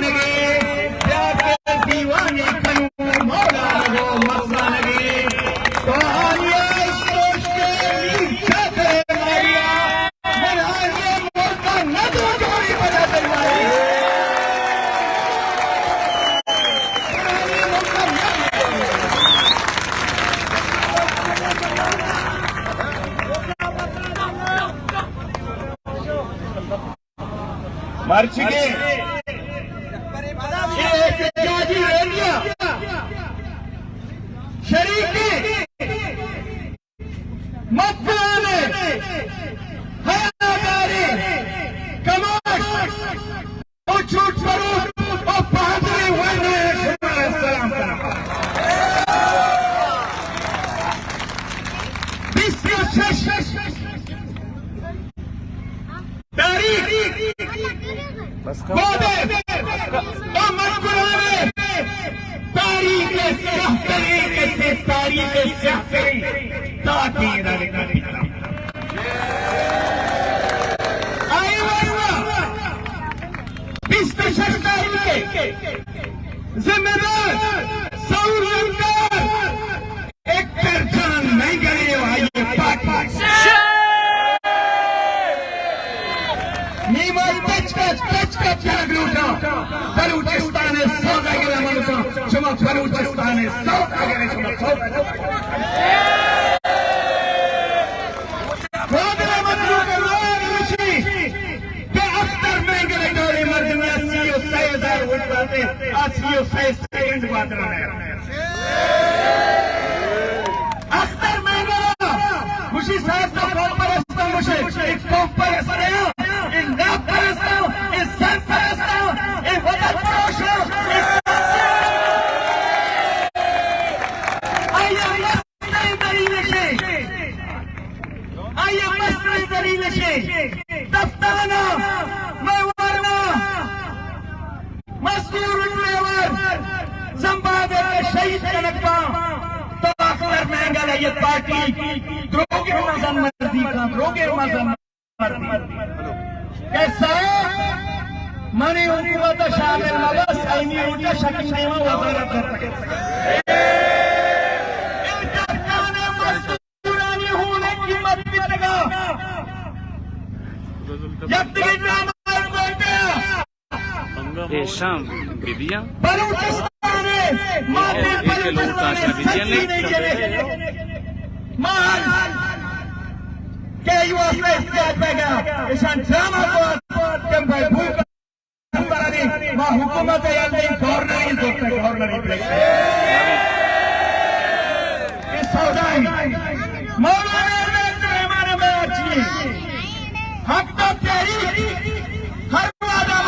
दीवानगे जाकर दीवाने बनूं मौला लगो मस्तानगे तो आलिया सोच के नीचा करे मारिया मेरा ये मौका न दो जोड़ी बजा दे मारिया मर्चिगे शरीके मक्काने हयादारे कमाश और छूट करो और पादरी वरने सलाम करा तारीख जिम्मेदार एक पहचान नहीं करे भाई बलूचिस्तान बलूचिस्तान अख्तर महंगा खुशी साहब का कौन परस्ता मुझे एक कौन परस्ता एक नाप परस्ता एक सर परस्ता एक वतन परोश आइए मस्ती दलील से दफ्ताना मैं वरना मजदूर ज़िम्बाब्वे के शहीद का नकबा तो अख्तर महंगा ये पार्टी द्रोगे मजम्मती का द्रोगे मजम्मती कैसा मने हुकूमत शामिल नवाज आईनी रोजा शकील नेमा वजारत करते इंतकाने मजदूरानी होने की मत बितगा जब तक नाम बोलते ये शाम विधियां बलूचिस्तान के हुकूमत हर वादा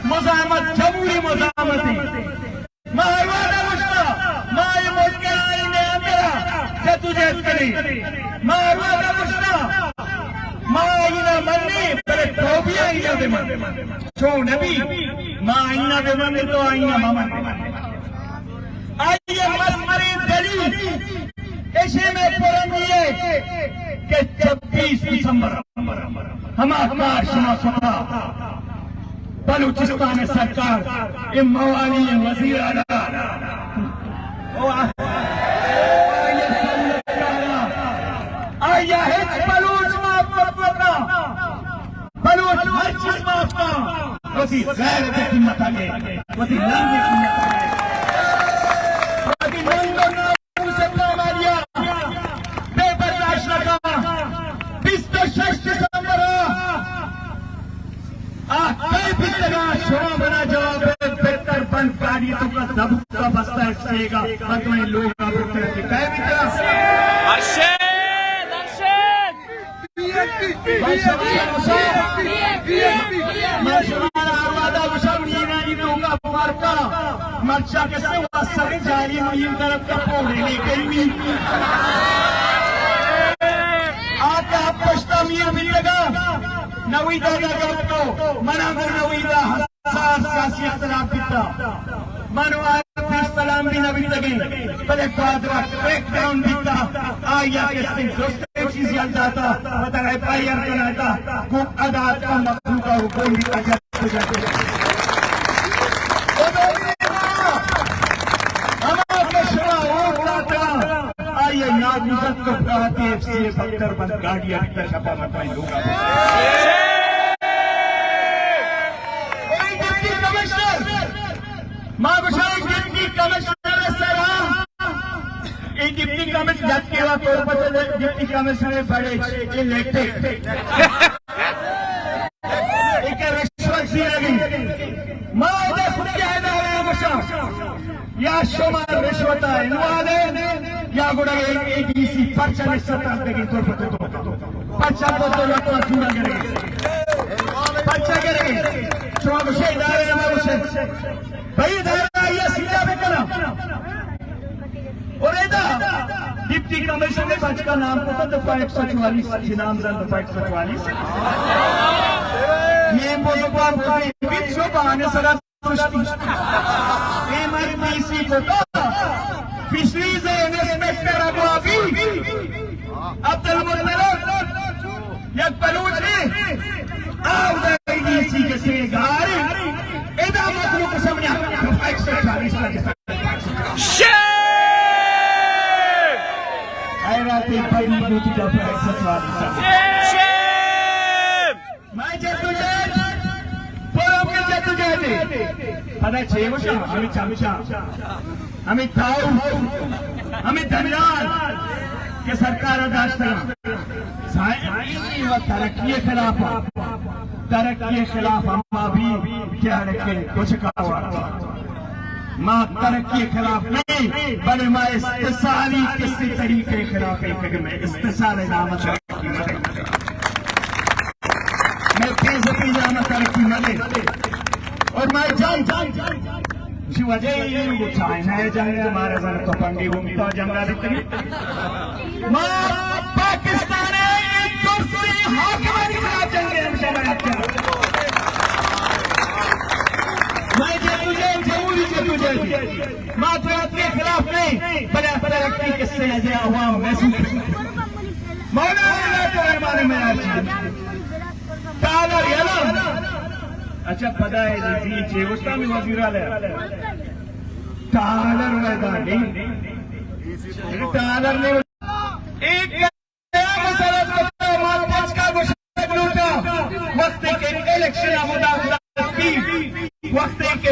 मुजामत जमहूरी मुजामती मारवादा मुश्ता माय मुश्किल आईने अंदरा जदोजहद करी मारवादा मुश्ता मायना मन्नी पर टोबिया आईना दे मन छो नबी मां आईना दे मन तो आईना मामन आइए मरी दलील ऐसे में पुरंदिए कि 26 दिसंबर हम आकार शुमा सुना बलूचिस्तान सरकार इमानी वजीर आला आया है बलूच माफ बलूच हर चीज माफ वसी गैर की कीमत आगे वसी नाम की कीमत आगे वसी नंदो नाम से मारिया बेबर्दाश्त लगा 26 दिसंबर शुरू बना जवाब बेहतर बंद कारियों का दबका बस्ता इसका मतलब लोग मर्चा के सर जारी मुहिम तरफ का पोड़े लेकर भी आता पश्ता मीर मिलेगा नवीदा को मना नवीदा सियासी इख्तिलाफ किया मनवार सलाम भी नबी लगे पहले क्वादरा ब्रेक डाउन दिता आया के दोस्तों चीज याद आता बता रहे पायर बनाता खूब अदा का मखलूक का हुक्म भी FCA दफ्तर बंद गाड़ी अभी तक छपा मत पाई लोग डिप्टी कमिश्नर महाविशाल डिप्टी कमिश्नर डिप्टी कमिश्नर जब केवा तौर पर डिप्टी कमिश्नर बड़े इलेक्टेड एक रिश्वत सी लगी मादे खुद या शुमार रिश्वत इनवाले या गुड़ा ADC पर्चा रिश्वत आते तौर पर पर्चा तो पूरा करेंगे पर्चा करेंगे शुमार मुझे इदारे भाई इदारा ये सीधा पे करा और डिप्टी कमिश्नर ने बच का नाम को दफा 144 नामजद दफा 144 ये बहाने सरा MIPC को फिशरीज इंस्पेक्टर अबुआबी अब्दुल मुतलक यक बलूची ADC के सेगार इदा मखलूक समझा दफा 144 मैं जद्दोजहद पुरम जद्दोजहद पता చేయవచ్చు अमित शाह अमित थाऊ अमित धनराज के सरकार दाश्ता तरक्की खिलाफ अम्मा भी क्या रखे कुछ कहा माँ तरक्की खिलाफ नहीं बड़े माँ इस्तेसाली किसी तरीके खिलाफ में इस्तेसाल नाम मैं फीसदी जाना तरक्की मले और मैं जान जी वजह ये चाइना है जंग हमारे सन तो पंडी घूमता जंगा दिखती माँ पाकिस्तान है एक दूसरी हाकिमानी खिलाफ जंग मैं तुझे मातृत्व के खिलाफ नहीं बड़े तरक्की किससे ऐसे अवाम महसूस मौलाना तो हमारे में तालर अच्छा पता है जी चेगुस्ता में वजीर आला तालर मैदानी तालर ने एक वक्त के इलेक्शन वक्त के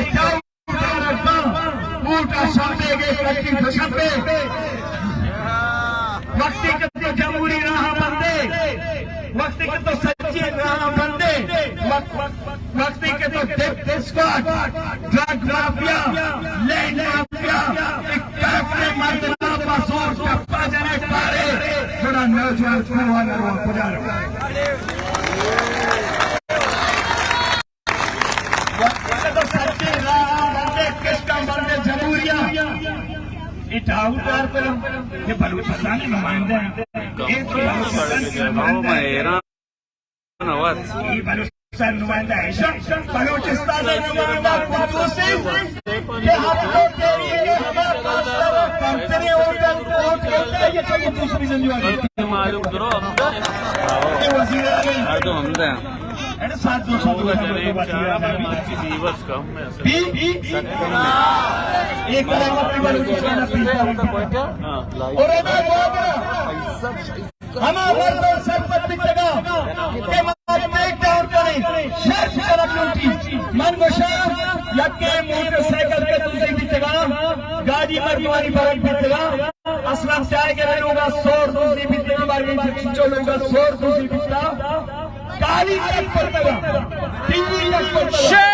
वक्त के तो जमहूरी राह बंदे वक्त के तो सच्ची राह बंदे वक्त के तो squad drug mafia land mafia अपने मर्दना पासों टप्पा जाने पारे थोड़ा नौजवान खुदा तो सच्ची राह बंदे किसका बंदे जमहूरिया इटाऊ तौर पर ये बलूचिस्तान के नुमाइंदे हैं बलूचिस्तान नुमाइंदा है बलूचिस्तान नुमाइंदा कंपनी ये दूसरी मालूम करो वजीर सात एक हमारा सरपत बिकटेगा मन गुशार यके मोटरसाइकिल के दूसरी बिकटेगा गाड़ी मरवानी बरक बिकटेगा असलम चाय के लोग 100 दूसरी बिकटेगा बारगें खींचो लोग 100 दूसरी बिकता काली तक पड़ता टीवी तक पड़ता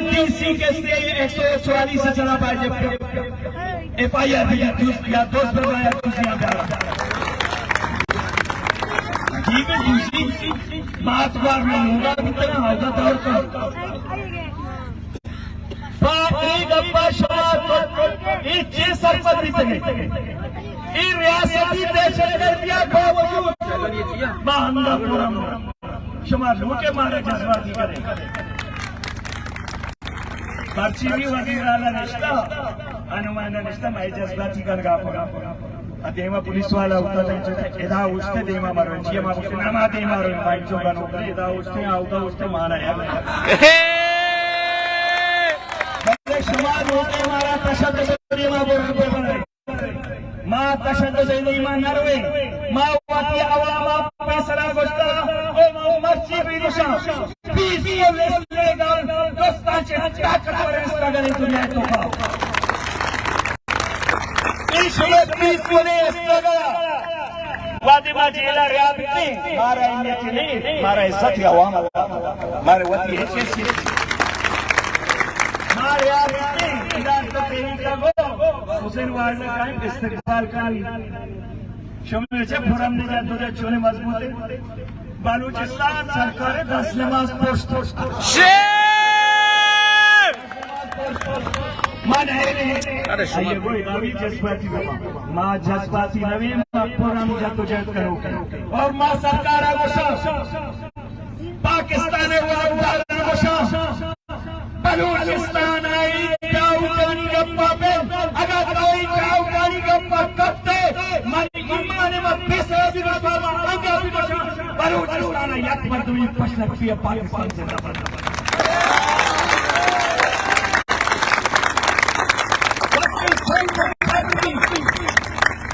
DC के 144 से चला भाजपा FIR या दोस्त बनाया दूसरी ठीक है दूसरी बात बार में होगा भी तरह होगा दौर का सरपत भी तक रियासती दहशतगर्दिया बावजूद शुमार लूटे मारे जज्बाती करे पर्ची भी वजीर आला रिश्ता अनुमाना रिश्ता मैं जज्बाती कर गा देवा पुलिस वाला होता एदा उसने देवा मारो जी मां उसने नाम दे मारो बाइक जो बनो एदा उसने आउगा उसने मारा है समाज होते हमारा तशद्दुद मा बोलते बने मा तशद्दुद मा नरवे मा वाती अवामा पैसरा गोष्टा ओ मा मर्ची भी गोशा पीसीओ लेगाल दोस्तांचे ताकतवर स्ट्रगल दुनिया तो का इशले पीसीओ ने स्ट्रगल वादिमा जेला रियाबती मारा इन्ने मारा इज्जत या वामा मारे वती है मारे आगे इधर तो तेरी का गो हुसैन वाले का इस्तेकबाल का शम्मे से फुरम ने जा तुझे चुने मजबूत है बलूचिस्तान सरकार 10 नमाज पोस्ट मन है अरे ये कोई नवी जज्बाती मां जज्बाती नवी फुरम जा तुझे करो और मां सरकार आगोशा पाकिस्तान हुआ आगोशा बलूचिस्तान आई चाउकानी गप्पा पे अगर कोई चाउकानी गप्पा करते मन ईमान में पैसे भी रखा अंगा भी रखा बलूचिस्तान याद पर तुम्हें प्रश्न किया पाकिस्तान से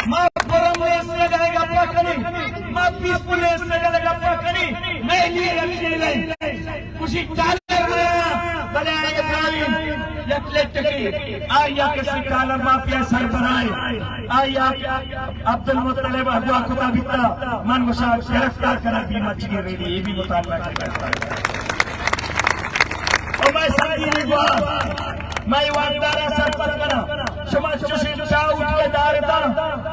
मां पुलिस लगाएगा पकड़ी मां पीस पुलिस लगाएगा पकड़ी मैं लिए रखने ले खुशी चाले भले आए खाली यकलेटकी आया किसी काला माफिया सरबराह आया अब्दुल मुत्तलिब हुआ खुदा बिता मन मुशार गिरफ्तार करा बीमा चीज रेडी ये भी मुतालबा करता है और मैं सारी निगवा मैं वादारा सरपंच करा समाज चुशी चाव के दारदा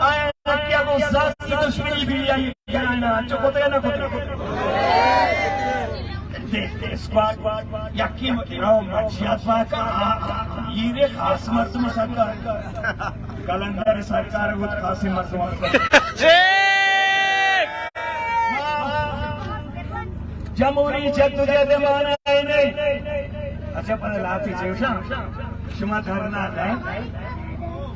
आया क्या वो जात की दुश्मनी भी आई जाना चुकोते ना कोते स्क्वाड यकीन रहो मर्जियात का ये खास मर्तम सरकार कलंदर सरकार वो खास मर्तम जमहूरी जद्दोजहद माना है अच्छा पर लाती जेवशा शुमा धरना है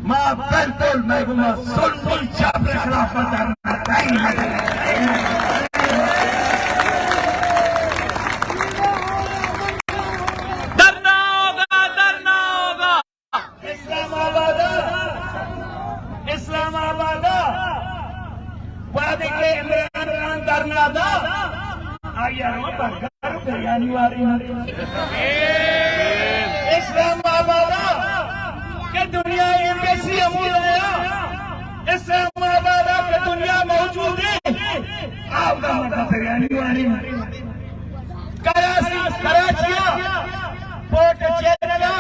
मां बिल्कुल महबूबा सुल्तान जाफर खिलाफत धरना इस्लामाबाद वादे के इमरान खान धरना दा आया बर्गर बिरयानी वाली इस्लामाबाद के दुनिया एम्बेसी अमूल आया इस्लामाबाद के दुनिया मौजूद है आप बिरयानी वाली कराची पोर्ट चेन्नई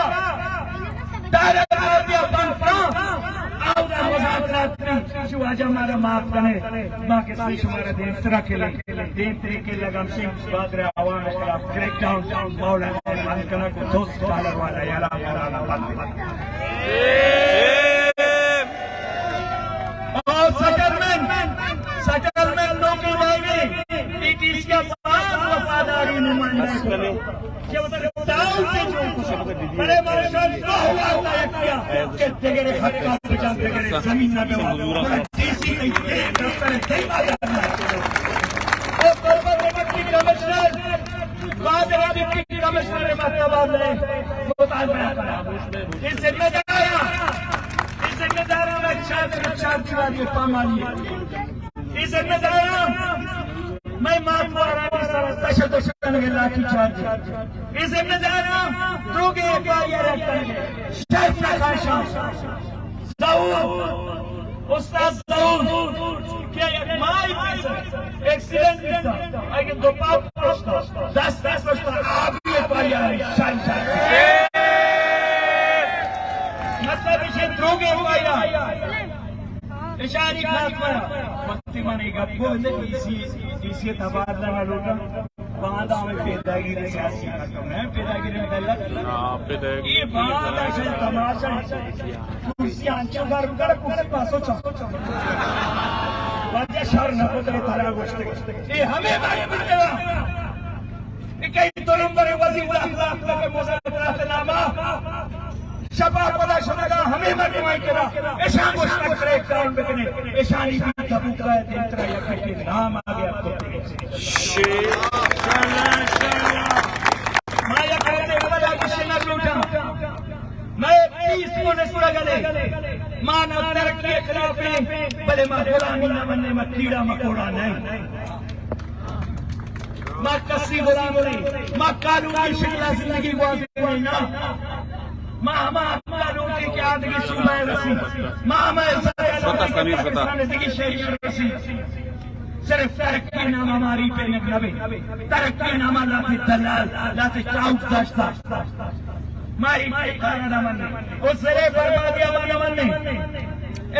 हमारा माफ करे बाकी हमारा देश तरह के लगम सिंह बादर आवाम के खिलाफ क्रैकडाउन मौलाना करना को $2 वाला याला और सेटलमेंट नौकरी मांगे ब्रिटिश के पास वफादारी नुमाइंदा बड़े मार्शल को हुआ किया कि तेरे हक का बचाव तेरे जमीन न पे डीसी दफ्तर और डिप्टी कमिश्नर डिप्टी कमिश्नर ने मतलब ने मुतालबा करा इस जिम्मेदारों में चार चुरानी पामाली इस जिम्मेदारों मैं महात्मा गांधी सर तशद्दुद के लाठी चार्ज इस जिम्मेदारों रोगे शेख खान उस्ताद दाऊद क्या माई एक्सीडेंट था आगे दो पाप 10 आप ये पाया मतलब इसे रोगे पाया इशारी खात्मा वक्ती माने गप्पो ने इसी तबादला में लोटा बांधा में पेदागिरी सियासी खत्म है पेदागिरी में गलत ये बांधा से तमाशा कुर्सी आंचल कर कुर्सी पासो चलो वजह शर न को तेरे तारा गोश्त ये हमें बारे में करा कई तो नंबर वजीर अखलाक के मुज़ाकरात नामा शबा पदा शुदा हमें मजमाई करा ऐसा गोश्त करे काम बेकने ऐशानी भी तबूका है तेरा या के नाम आ गया आपको माया कहने वाला किसी न लूटा मैं मैं गुलामी न बनने में कीड़ा मकोड़ा नहीं, मैं कसी गुलाम नहीं, मैं कानून की शिकला जिंदगी गुजारी नहीं ना, मैं अपना रोटी के आदमी सुबह रसी, मैं जिंदगी शरीर रसी, सिर्फ तरक्की नाम हमारी पे नबी, तरक्की नाम लाते दलाल, लाते चाउक दाश्ता, मारी खाना न मनने, उस सिरे बर्बादिया न मनने,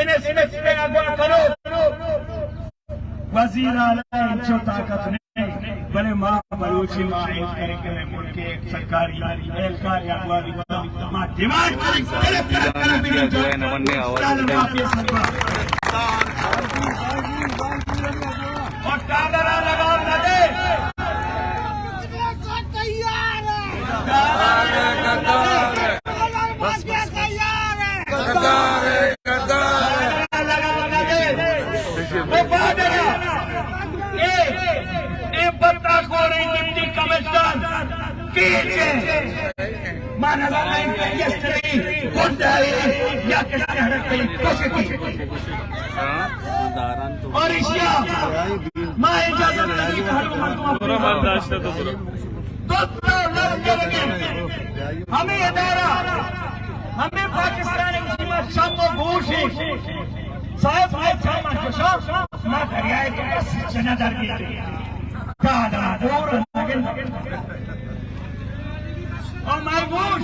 इन्हें सिर्फ पे अगवा करो, वजीर आला जो ताकत नहीं, बने माँ बलूची माँ करके में मुल्क के सरकारी एहलकार या अगवादी माँ डिमांड और कागरा लगाओ न दे और हमें अदारा हमें पाकिस्तान शम्मो घोष साहब ना करिए तो बस जनादार की और मैं घोष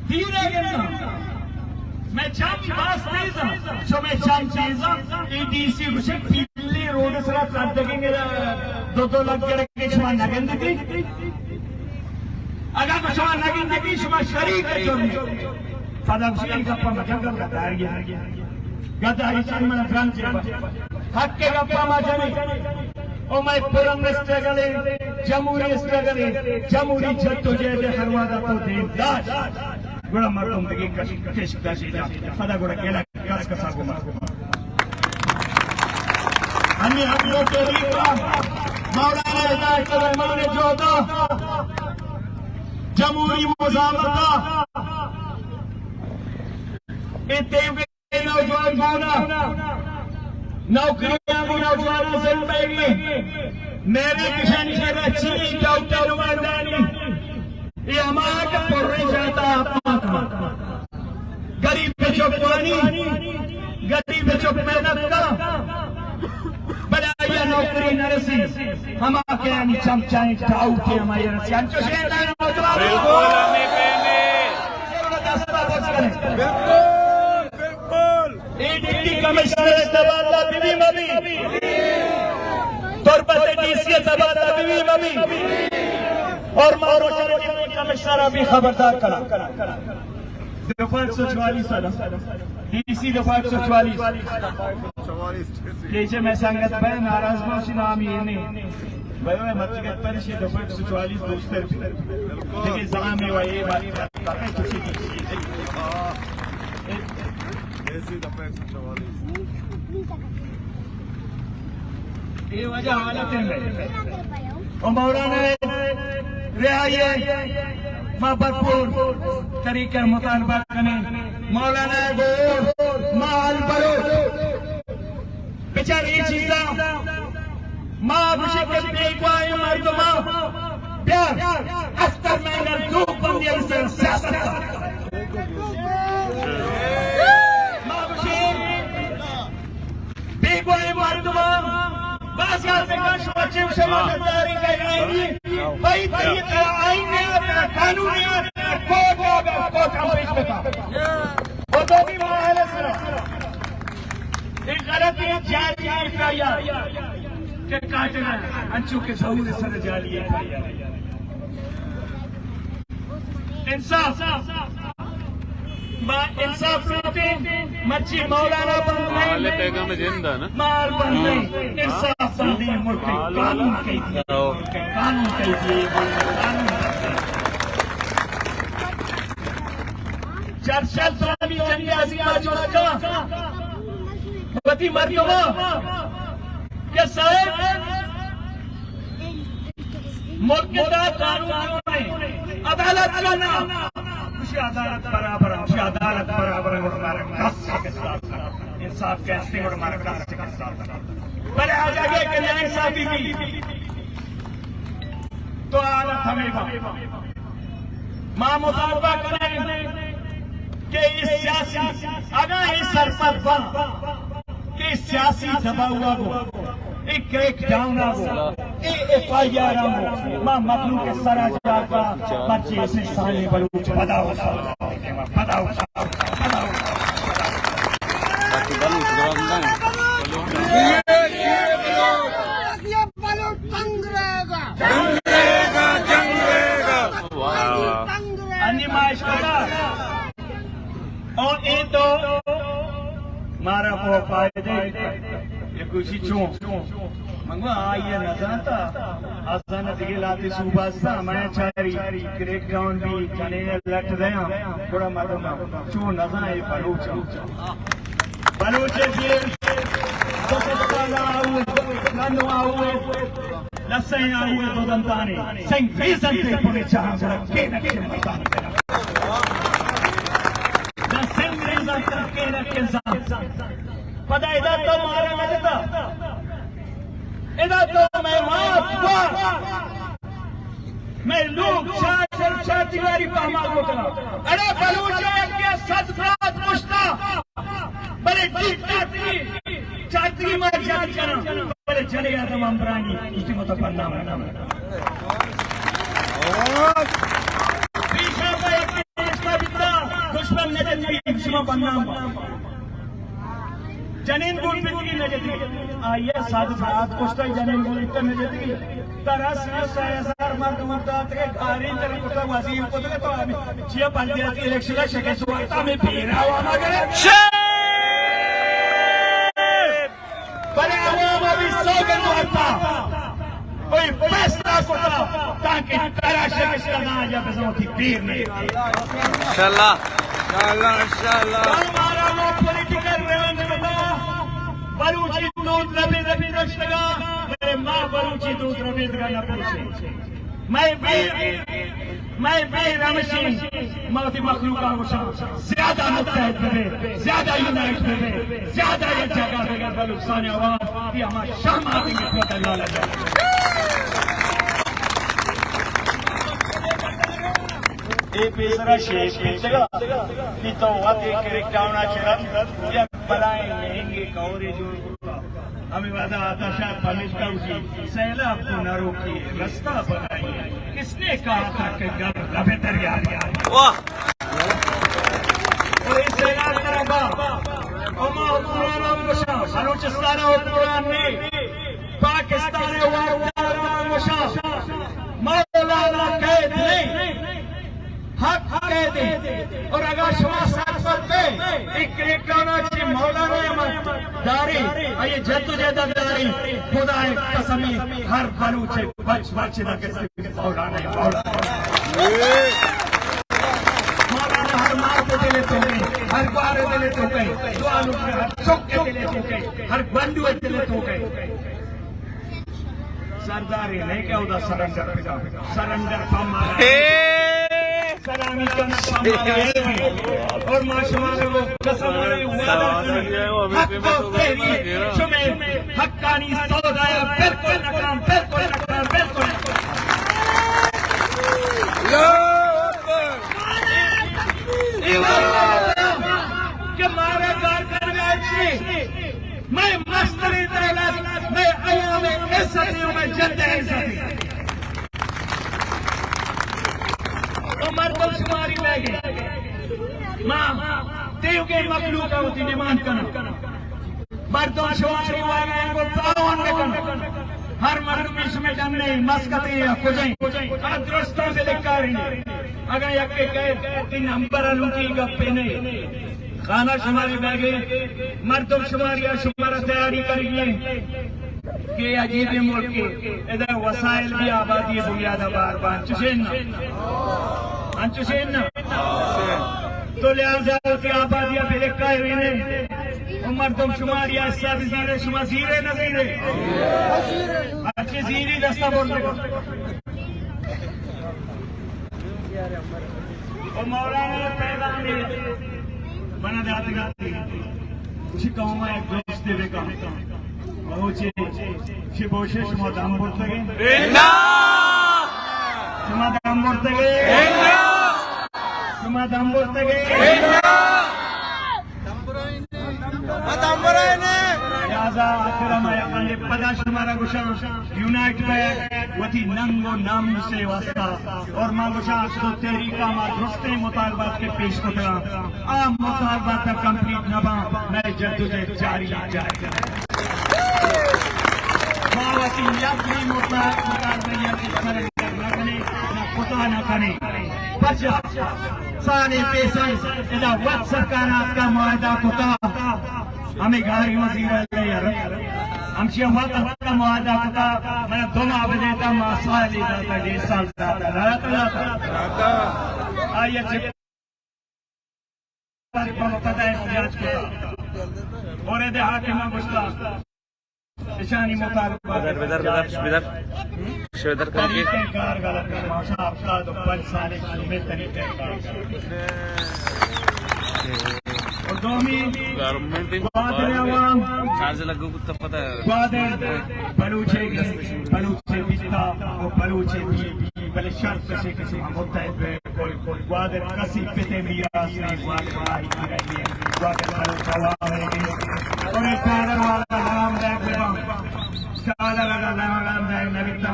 धीरे गिरना मैं चम बास तेज सो मैं चम तेज ईडीसी कुछ पिल्ली रोड से रात देखेंगे दो लाख के शुमा नगन थी अगर कुछ नगन थी शुमा शरीक है फदाशी गप्पा मजा कर गदारी चल मन फ्रांस हक के गप्पा मजा नहीं ओ मैं पुरम स्ट्रगल जमहूरी स्ट्रगल जमहूरी जद्दोजहद हरवादा तो देवदास गुड़ा मर्दों की कशिश फदा गुड़ा केला कस कसा गुमा अन्य हम लोग के लिए मौलाना हिदायत रहमान ने जो दा जमहूरी मुजामता इतने नौजवान होना नौकरियां भी नौजवानों से मिलेंगी मेरे किसान से अच्छी डॉक्टर नुमाइंदानी ये हमारा पढ़ने जाता गरीब बच्चों पानी गरीब बच्चों मेहनत का बनाया नौकरी नरसी हम आके चमचाएं टाउटे हमारे रसी अंचो शेंदा नौजवान बिल्कुल हमें पहले डिप्टी कमिश्नर तबादला बीबी मबी तुरबत डीसी तबादला बीबी मबी और मारो कमिश्नर अभी खबरदार करा दफा 144 डीसी दफा 144 जैसे मैं संगत पे नाराज माशी नाम ये नहीं भाई मैं मस्जिद पर से दफा 144 दोस्त लेकिन जहां में ये बात करते हैं खुशी की ये वजह हालत है और मौलाना रिहाई माँ भरपूर तरीके मुतालबा करें मौलाना गोर माल बरो बेचारी चीजा माँ अभिषेक बेगवाई मर्दमा प्यार अफ्तर मैंने दो बंदे से सियासत बेगवाई मर्दमा बस यार बेकार बच्चे से मददगारी करेंगी भाई तरीका आईने कानूनी कोर्ट ऑफिस में था वो तो भी माहौल है एक गलत जारी किया के काटना अंचू के सहूर सर जाली इंसाफ इंसाफ रोटे मच्छी मौलाना बंद नहीं जिंदा ना मार बंद नहीं इंसाफ बंद नहीं मुल्क कानून कैदी कानून कैदी चर्चा स्वामी जंग आसिया जोड़ा पति मर्दमा के साहब मुल्क का कानून अदालत का नाम अदालत बराबर अदालत बराबर इंसाफ कैसे और मरकज के साथ पहले आ जाएंगे कि न्याय साथी भी तो हालत हमें मां मुतालबा करें कि इस सियासी अगर इस सरपंच कि सियासी दबा हुआ हो एक क्रेक डाउन हो FIR हो मां मखलूक के सरा जागा बच्चे से साले बलूच पदा हो अनिमाइश और ये तो मारा को फायदे ये कुछ चूं मंगवा आइए न जानता आसान दिलाती सुबह सा मैं चारी क्रेक डाउन भी जाने लट रहे थोड़ा मालूम चूं न जाए बलूचे फिर लसैन हुए दो दंताने सिंह रीजन से पुणे चाह के नक्शे मताने पता इधर तो मारा लगता इधर तो मैं माफ हुआ मैं लोग छाती पामा को अरे बलूचा के सदकात मुश्ता बड़े छात्री मार जाती बड़े चले गया तमाम प्राणी उसकी मत पन्ना दुश्मन जनीन गुण पितकी नजती आइए साथ कुछ जनीन गुण इतना नजती तरस मर्द मर्दात के गारी तरह कुछ वजीर को तो अभी छिया पंचायती इलेक्शन का शके सुवाता में फेरा हुआ मगर बड़े आवाम अभी सौगन होता कोई फैसला को ताकि तरह शके ना जब होती पीर नहीं इंशाल्लाह हमारा लोग पॉलिटिकल रेवेन्यू बलूची दूध रबी रचगा मेरे माँ बलूची दूध रबी का न पूछे मैं भी रमशी मौती मखलूका ज्यादा मुत्तहद बने ज्यादा यूनाइट बने ज्यादा ये जगह देगा बलूचिस्तान आवाम की हमारे शाम आएंगे अल्लाह लगा बेसरा शेष की तो डाउना चरम या बलाएं लेंगे कौरे जो हमें वादा आता शायद परमिश का उसी सैलाब को न रोकी रास्ता बनाइए किसने कहा था कि लबे दरिया वाह और इस सैलाब करेगा बलूचिस्तान और कुरान में पाकिस्तान मौलाना कैद नहीं हक कह दे और अगर शुमा साथ पे एक क्रेकडाउन अच्छी मौलाना दारी ये जद्दोजहद खुदा कसमी हर बलूचे बच न के मौलाना हर मार को दिले तो हर बार दिले तो गए हर चौक के दिले तो गए हर बंधु दिले तो गए सरदारी नहीं क्या होता सरेंडर सलामी और माशमाल वो कसम हक्कानी सौदाया बिल्कुल नकाम बिल्कुल कि मारे गार कर गए मैं मस्तरी तरह मैं आया में इज्जत हूँ मैं जल्द इज्जत मर्दम शुमारी में गए मां तेव के मखलूक होती डिमांड करना मर्दम शुमारी वाले को तावन में करना हर मर्द में इसमें डरने मस्कते या कुछ दुरुस्तों से लिखा रही अगर यके कहे तीन नंबर अलूकी गप्पे नहीं खाना शुमारी में गए मर्दम शुमारी शुमारा तैयारी करेंगे कि अजीब मुल्क के इधर वसाइल भी आबादी बुनियादा बार अंचुशेन तो लिहाजा की आबादियां भी लिखा हुई ने मर्दम शुमारिया सब जीरे शुमा जीरे नजीरे अच्छी जीरी दस्ता बोल मौलाना पैगाम बना जाते çıkama dost deveka. Mahoche şiboshe şuma dambortage. Şuma dambortage. Şuma dambortage. याजा अकरमाया काले पदाश हमारा गुशा यूनाइट में वती नंगो नाम से वास्ता और मां गुशा तो तेरी का मां दुरुस्ते मुतालबात के पेश को करा आ मुतालबात का कंप्लीट नबा मैं जद्दोजहद जारी मावती यात्री मुतालबात न कुता न कने बचा सारे पैसे इधर वक्त सरकार का मुआहदा कुता हमें गाड़ी मजीर यार हम वक्त का मुआहदा कुता मैं दोनों देता मासाल था 1.5 साल आइए पता है और ये हाकिम गुस्ता निशानी मुताबिक कार गलत माशा आपका तो 5 साल में तरीके और दोमी चार्ज लगो कुछ पता है बलूचे बिस्ता और बलूचे बले शर्त से किसी होता है ग्वादर कसी पिते मीरास ने ग्वादर और एक कारर वाला नाम शाला लगा नाम नविता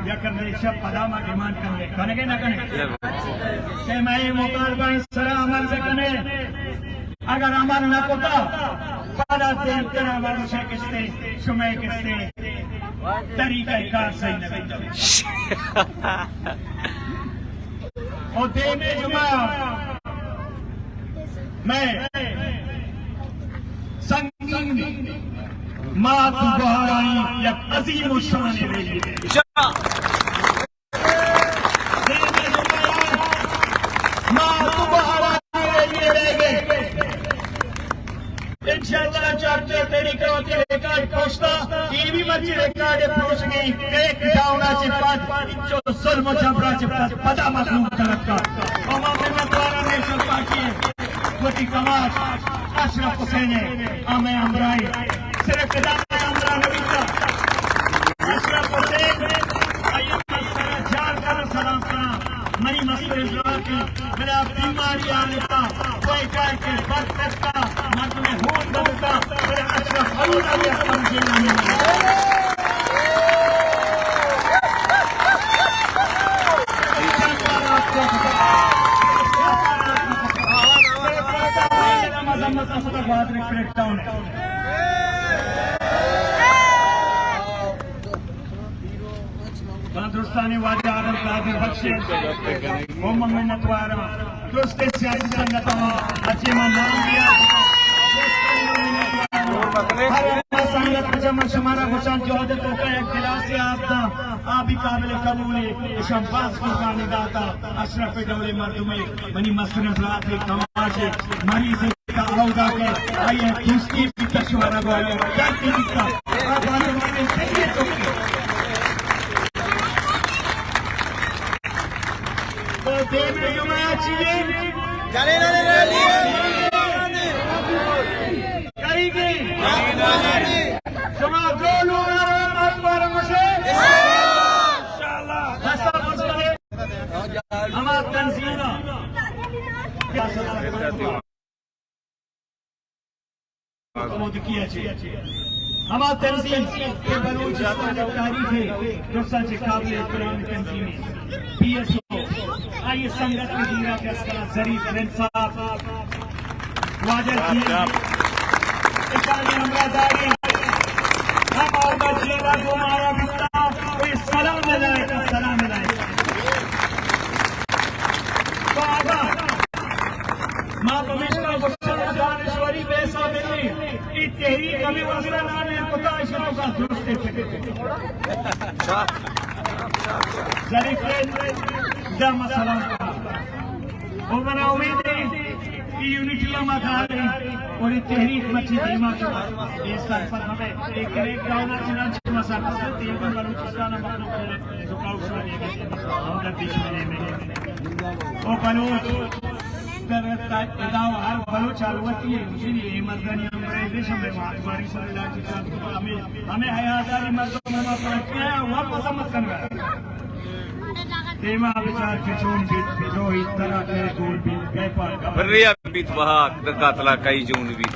या करने शब पदामा डिमांड करने ना करने कि मैं मुतालबा इस तरह अमल से करने अगर अमल न होता पदा देते हमारे से किसने सुमे किसने तरीका कार सही नहीं और देने जुमा मैं संगीन मात बहाराई या अजीम शान देने मात बहाराई इंशाअल्लाह चाचा तेरी करोती रिकॉर्ड पोस्टा टीवी मची रिकॉर्ड पोस्ट गई एक डाउना से पांच जो सुल्म छपरा से पता मखलूक का और मामले द्वारा ने सब पार्टी वती कमाल अशरफ हुसैन आमे अमराई सिर्फ कदम अमरा नबी का अशरफ हुसैन आइए सलाम जार कर सलाम करना मरी मसले की मेरा बीमारी आने का कोई काय के बरकत का मत में हो दबता मेरा अशरफ अल्लाह ने समझे नहीं दोस्तानी वादे आदम कादिर बख्शे मोहम्मद मिन्नत वारा दोस्ते सियासी संगठन अच्छे नाम दिया संगत जमा शमारा हुसैन जोहदत को एक गिलास से आपका आबी काबिल कबूल शंबाज को गाने गाता अशरफ दौले मर्दुमे मनी मसरफ रात कमाशे मरीज का औदा के आइए दूसरी भी कशवारा गोले जाती का आप आने वाले सही तो देवे जुमाया चाहिए करेंगे जुमा जो लोग हमारे मुझे इंशाअल्लाह ऐसा मसले हमारा तंजीम किया चाहिए हमारा तंजीम के बलूच तारीफ है दोस्तों से काबिल कुरान तंजीम PSO आइए संगत में जीरा के असला जरीफ इंसाफ वाजर जी इशारे हमरादारी हम और बचेगा जो हमारा बिस्ता कोई सलाम मिलाएगा सलाम मिलाएगा तो आगा माँ कमिश्नर गुस्सा दानेश्वरी पैसा मिली तेरी कभी वसला ना ने पता इशारों का दुरुस्त जरीफ दा मसला वो बना उम्मीद है कि यूनिटी में खाले और तहरीक मची दिमाग इस तरफ हमें एक गाना चला मसाला तीन बलूचिस्तान मखलूक झुकाव हम बीच में वो बलूच इदाव हर भलो चालवती है मुझे मर्दानी अंग्रेजी समय हमारी सरला की हमें हयादारी मर्दों में पहुंचे हैं वापस मत करना tema besar kecun bit तरह के गोल बीत paper Beriya bit bahak dekat lah kai jung bit.